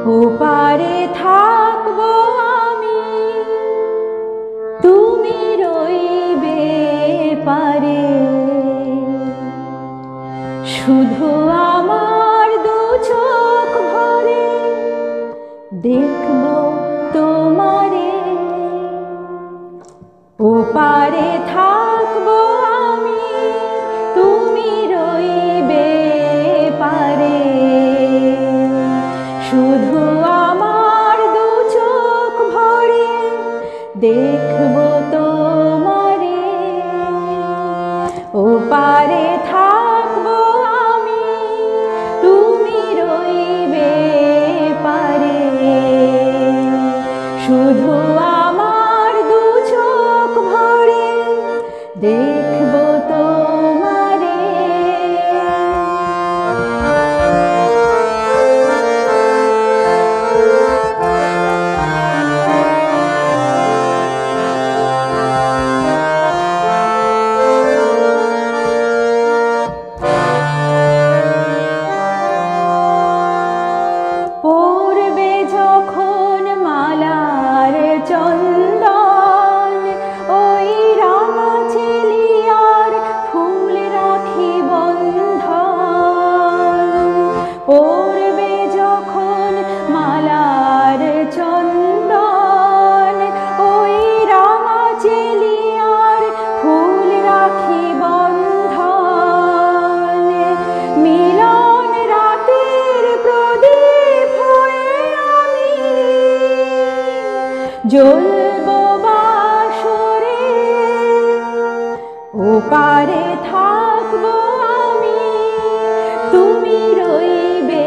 ওপারে থাকবো আমি, তুমি রইবে পারে। শুধু আমার দু চোখ ভরে দেখবো তোমারে। ওপারে থাকবো আমি, তুমি রইবে পারে। শুধু আমার দু চোখ ভরে দেখবো তোমারে। ওপারে থাকবো আমি, তুমি রইবে পারে। শুধু আমার দু চোখ ভরে দেখবো তোমারে। পড়বে যখন মালার চন্দন, ওই রাঙা চেলিয়ার ফুল রাখি বন্ধন। পড়বে যখন মালার চন্দন, ওই রাঙা চেলিয়ার ফুল রাখি বন্ধন। মিলন রাতের প্রদীপ হয়ে আমি জ্বলবো বাসরে। ওপারে থাকবো আমি, তুমি রইবে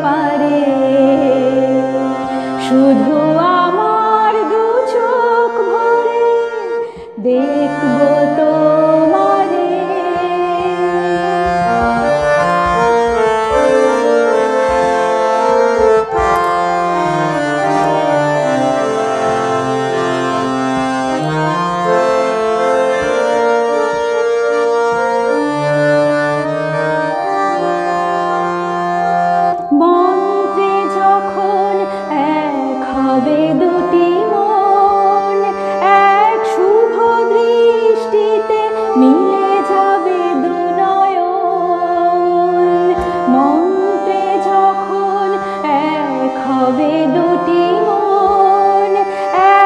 পারে। শুধু আমার দু চোখ ভরে দেখবো তোমারে। মন্ত্রে যখন এক হবে দুটি মন, এক শুভ দৃষ্টিতে মিলে যাবে দু নয়ন। মন্ত্রে যখন এক হবে দুটি মন,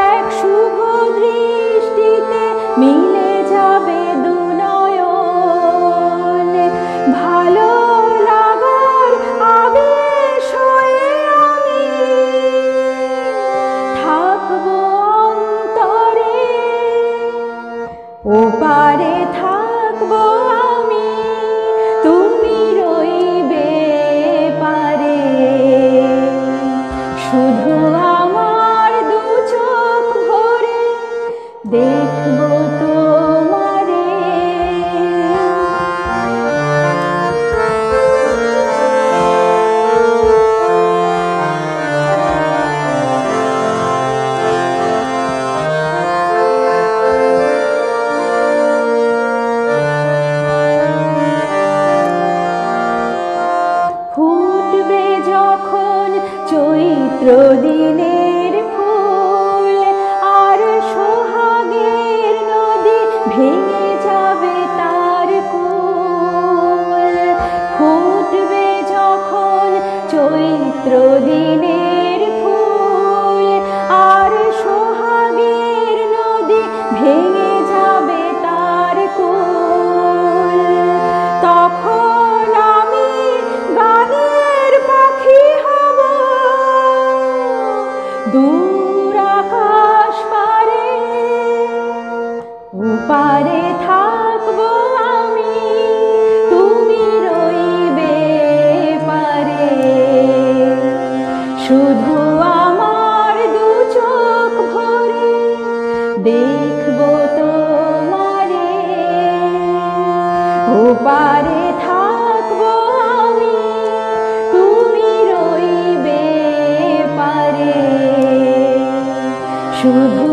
এক শুভ দৃষ্টিতে মিলে যাবে দু নয়ন। ভালো লাগার আবেশ হয়ে আমি থাকবো অন্তরে। ওপারে থাকবো আমি, তুমি রইবে পারে। শুধু আমার দু চোখ ভরে দেখবো তোমারে। ফুটবে যখন চৈত্র দিনের ফুল, আর সোহাগের নদী ভেঙে যাবে তার কূল। ফুটবে যখন চৈত্র দিনের ফুল, আর সোহাগের নদী ভেঙে যাবে তার কূল। তখন আমি গানের পাখি হব দূর আকাশ পারে। ওপারে থাকবো আমি, তুমি রইবে পারে। শুধু আমার দু চোখ ভরে দেখবো তোমারে। ওপারে থাকবো আমি, তুমি রইবে পারে। শুধু